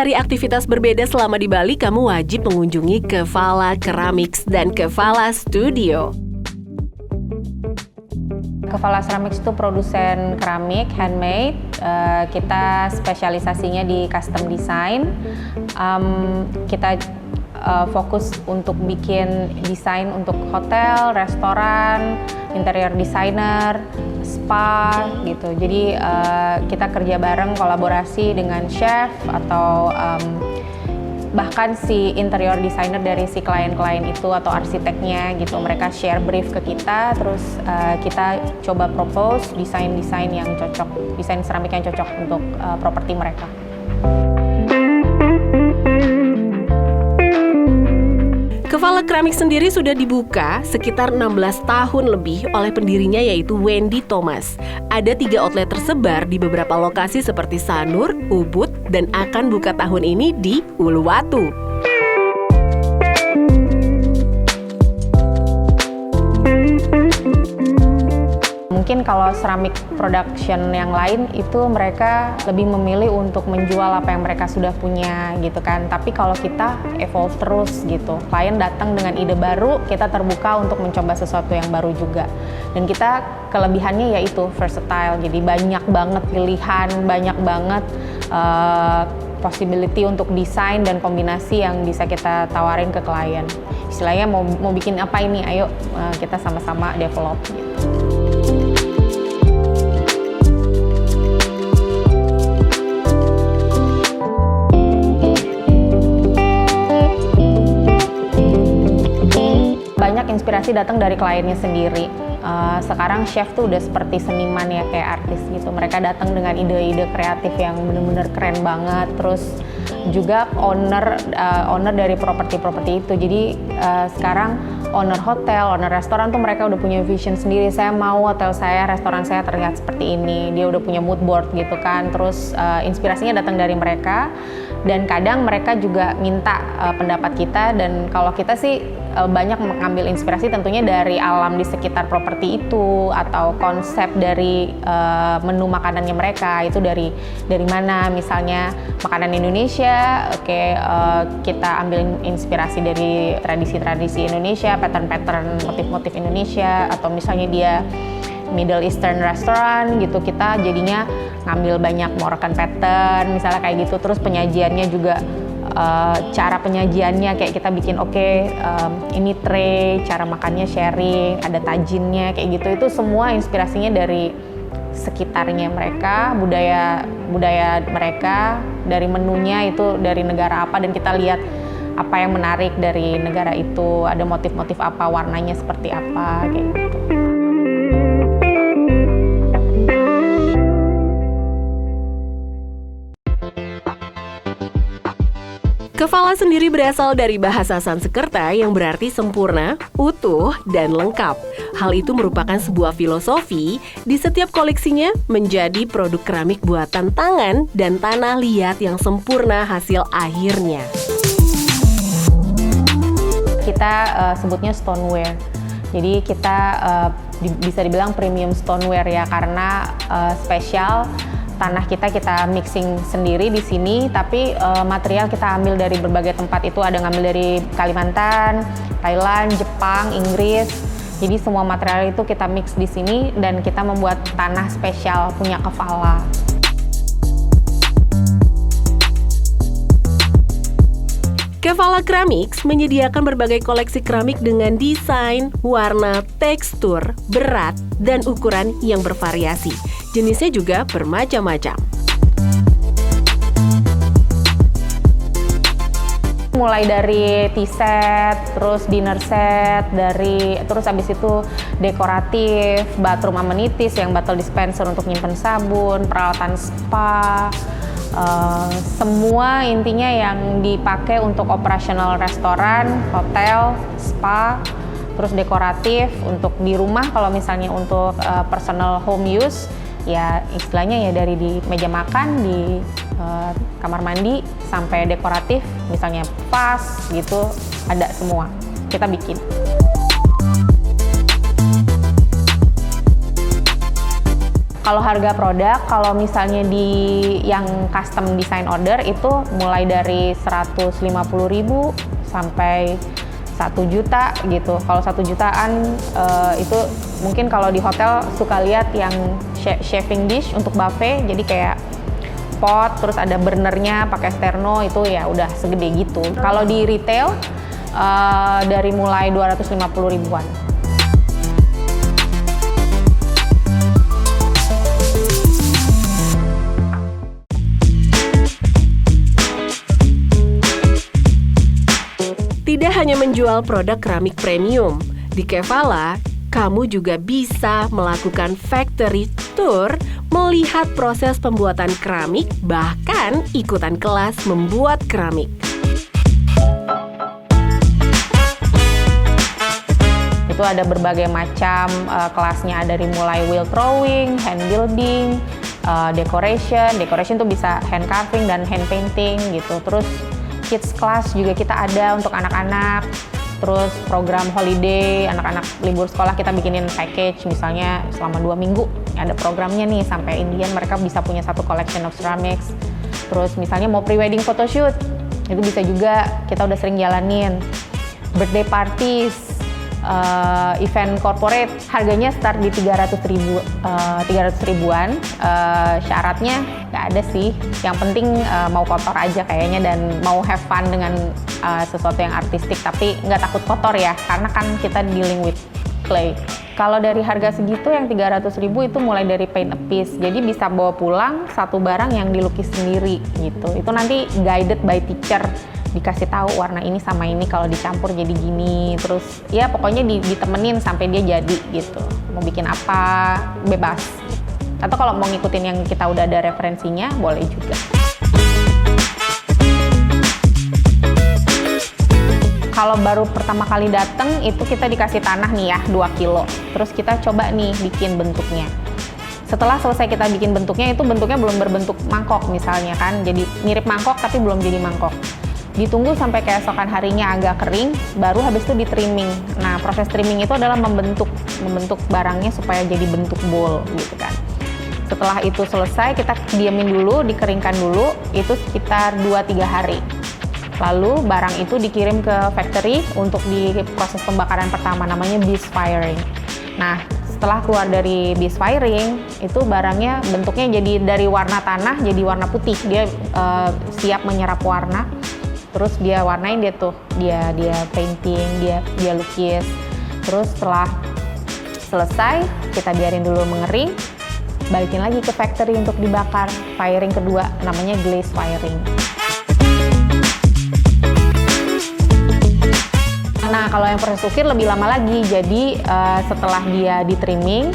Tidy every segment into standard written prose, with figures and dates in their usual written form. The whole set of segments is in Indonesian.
mencari aktivitas berbeda selama di Bali, kamu wajib mengunjungi Kevala Ceramics dan Kevala Studio. Kevala Ceramics itu produsen keramik handmade. Kita spesialisasinya di custom design. Kita fokus untuk bikin desain untuk hotel, restoran, interior designer, spa gitu. Jadi kita kerja bareng, kolaborasi dengan chef atau bahkan si interior designer dari si klien-klien itu atau arsiteknya gitu. Mereka share brief ke kita, terus kita coba propose desain-desain yang cocok, desain keramik yang cocok untuk properti mereka. Kevala Ceramics sendiri sudah dibuka sekitar 16 tahun lebih oleh pendirinya, yaitu Wendy Thomas. Ada 3 outlet tersebar di beberapa lokasi seperti Sanur, Ubud, dan akan buka tahun ini di Uluwatu. Mungkin kalau ceramic production yang lain itu mereka lebih memilih untuk menjual apa yang mereka sudah punya gitu kan. Tapi kalau kita evolve terus gitu. Klien datang dengan ide baru, kita terbuka untuk mencoba sesuatu yang baru juga. Dan kita kelebihannya yaitu versatile. Jadi banyak banget pilihan, banyak banget possibility untuk desain dan kombinasi yang bisa kita tawarin ke klien. Istilahnya mau bikin apa ini, ayo kita sama-sama develop gitu. Banyak inspirasi datang dari kliennya sendiri. Sekarang chef tuh udah seperti seniman ya, kayak artis gitu. Mereka datang dengan ide-ide kreatif yang bener-bener keren banget. Terus juga owner dari properti itu. Jadi sekarang owner hotel, owner restoran tuh mereka udah punya vision sendiri. Saya mau hotel saya, restoran saya terlihat seperti ini. Dia udah punya mood board gitu kan. Terus inspirasinya datang dari mereka. Dan kadang mereka juga minta pendapat kita. Dan kalau kita sih banyak mengambil inspirasi tentunya dari alam di sekitar properti itu atau konsep dari menu makanannya mereka itu dari mana. Misalnya makanan Indonesia, kita ambil inspirasi dari tradisi-tradisi Indonesia, pattern-pattern motif-motif Indonesia, atau misalnya dia Middle Eastern restaurant gitu, kita jadinya ngambil banyak Moroccan pattern misalnya kayak gitu. Terus penyajiannya juga cara penyajiannya kayak kita bikin ini tray, cara makannya sharing, ada tajinnya kayak gitu. Itu semua inspirasinya dari sekitarnya mereka, budaya mereka, dari menunya itu dari negara apa, dan kita lihat apa yang menarik dari negara itu, ada motif-motif apa, warnanya seperti apa kayak gitu. Kevala sendiri berasal dari bahasa Sanskerta yang berarti sempurna, utuh, dan lengkap. Hal itu merupakan sebuah filosofi di setiap koleksinya menjadi produk keramik buatan tangan dan tanah liat yang sempurna hasil akhirnya. Kita sebutnya stoneware. Jadi kita bisa dibilang premium stoneware ya, karena spesial. Tanah kita mixing sendiri di sini, tapi material kita ambil dari berbagai tempat. Itu ada ngambil dari Kalimantan, Thailand, Jepang, Inggris. Jadi semua material itu kita mix di sini dan kita membuat tanah spesial punya Kevala. Kevala Ceramics menyediakan berbagai koleksi keramik dengan desain, warna, tekstur, berat, dan ukuran yang bervariasi. Jenisnya juga bermacam-macam. Mulai dari tea set, terus dinner set, terus abis itu dekoratif, bathroom amenities yang bottle dispenser untuk nyimpen sabun, peralatan spa, semua intinya yang dipakai untuk operasional restoran, hotel, spa, terus dekoratif untuk di rumah. Kalau misalnya untuk personal home use, ya istilahnya ya dari di meja makan, di kamar mandi, sampai dekoratif, misalnya vas gitu, ada semua kita bikin. Kalau harga produk, kalau misalnya di yang custom design order itu mulai dari 150.000 sampai 1 juta gitu. Kalau 1 jutaan itu mungkin kalau di hotel suka lihat yang shaving dish untuk buffet, jadi kayak pot, terus ada burnernya pakai sterno, itu ya udah segede gitu. Kalau di retail dari mulai 250 ribuan. Tidak hanya menjual produk keramik premium, di Kevala kamu juga bisa melakukan factory tour, melihat proses pembuatan keramik, bahkan ikutan kelas membuat keramik. Itu ada berbagai macam kelasnya, dari mulai wheel throwing, hand building, decoration tuh bisa hand carving dan hand painting gitu. Terus kids class juga kita ada untuk anak-anak. Terus program holiday, anak-anak libur sekolah kita bikinin package, misalnya selama 2 minggu ada programnya nih, sampai Indian mereka bisa punya satu collection of ceramics. Terus misalnya mau pre-wedding photoshoot, itu bisa juga, kita udah sering jalanin. Birthday parties, event corporate, harganya start di 300 ribuan. Syaratnya nggak ada sih, yang penting mau kotor aja kayaknya dan mau have fun dengan sesuatu yang artistik, tapi nggak takut kotor ya, karena kan kita dealing with clay. Kalau dari harga segitu yang 300 ribu itu mulai dari paint a piece, jadi bisa bawa pulang satu barang yang dilukis sendiri gitu. Itu nanti guided by teacher, dikasih tahu warna ini sama ini kalau dicampur jadi gini, terus ya pokoknya ditemenin sampai dia jadi gitu. Mau bikin apa bebas, atau kalau mau ngikutin yang kita udah ada referensinya boleh juga. Kalau baru pertama kali dateng itu kita dikasih tanah nih ya 2 kilo, terus kita coba nih bikin bentuknya. Setelah selesai kita bikin bentuknya, itu bentuknya belum berbentuk mangkok misalnya kan, jadi mirip mangkok tapi belum jadi mangkok. Ditunggu sampai keesokan harinya agak kering, baru habis itu di trimming. Nah, proses trimming itu adalah membentuk barangnya supaya jadi bentuk bowl gitu kan. Setelah itu selesai, kita diamin dulu, dikeringkan dulu, itu sekitar 2-3 hari. Lalu barang itu dikirim ke factory untuk di proses pembakaran pertama, namanya beast firing. Nah, setelah keluar dari beast firing, itu barangnya bentuknya jadi dari warna tanah jadi warna putih. Dia siap menyerap warna. Terus dia warnain, dia painting, dia lukis. Terus setelah selesai, kita biarin dulu mengering, balikin lagi ke factory untuk dibakar. Firing kedua namanya glaze firing. Nah, kalau yang proses ukir lebih lama lagi. Jadi setelah dia di trimming,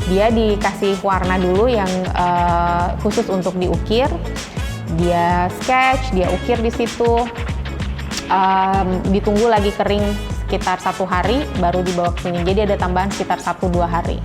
dia dikasih warna dulu yang khusus untuk diukir. Dia sketch, dia ukir di situ. Ditunggu lagi kering sekitar 1 hari, baru dibawa ke sini. Jadi ada tambahan sekitar 1-2 hari.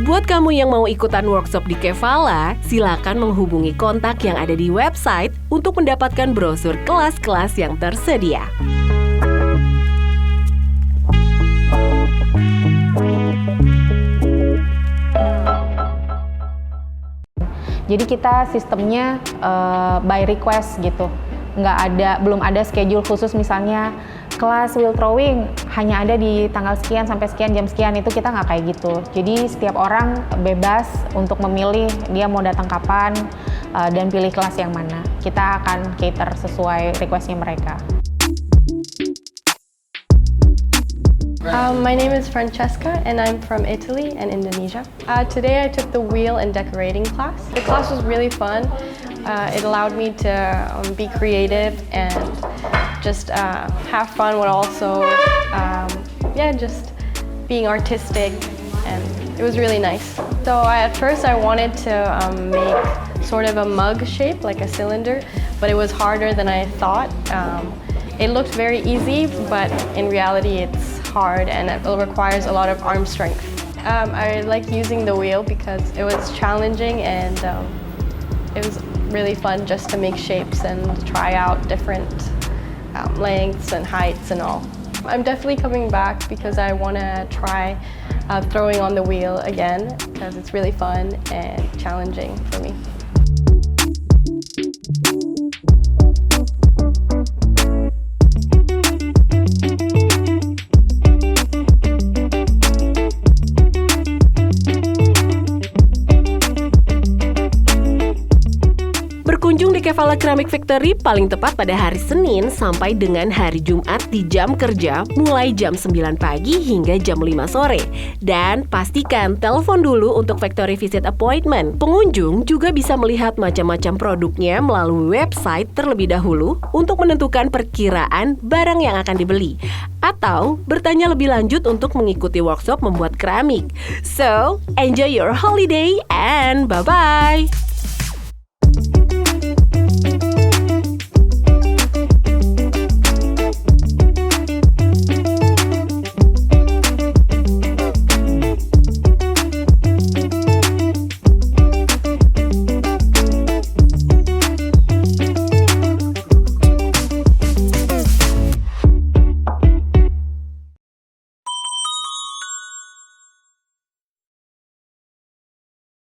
Buat kamu yang mau ikutan workshop di Kevala, silakan menghubungi kontak yang ada di website untuk mendapatkan brosur kelas-kelas yang tersedia. Jadi kita sistemnya by request gitu, belum ada schedule khusus, misalnya kelas wheel throwing hanya ada di tanggal sekian sampai sekian jam sekian, itu kita nggak kayak gitu. Jadi setiap orang bebas untuk memilih dia mau datang kapan dan pilih kelas yang mana. Kita akan cater sesuai requestnya mereka. My name is Francesca and I'm from Italy and Indonesia. Today I took the wheel and decorating class. The class was really fun. It allowed me to be creative and just have fun, but also just being artistic, and it was really nice. So at first I wanted to make sort of a mug shape, like a cylinder, but it was harder than I thought. It looked very easy, but in reality it's hard and it requires a lot of arm strength. I like using the wheel because it was challenging and it was really fun just to make shapes and try out different lengths and heights and all. I'm definitely coming back because I want to try throwing on the wheel again because it's really fun and challenging for me. Berkunjung di Kevala Ceramic Factory paling tepat pada hari Senin sampai dengan hari Jumat di jam kerja mulai jam 9 pagi hingga jam 5 sore. Dan pastikan telepon dulu untuk factory visit appointment. Pengunjung juga bisa melihat macam-macam produknya melalui website terlebih dahulu untuk menentukan perkiraan barang yang akan dibeli. Atau bertanya lebih lanjut untuk mengikuti workshop membuat keramik. So, enjoy your holiday and bye-bye!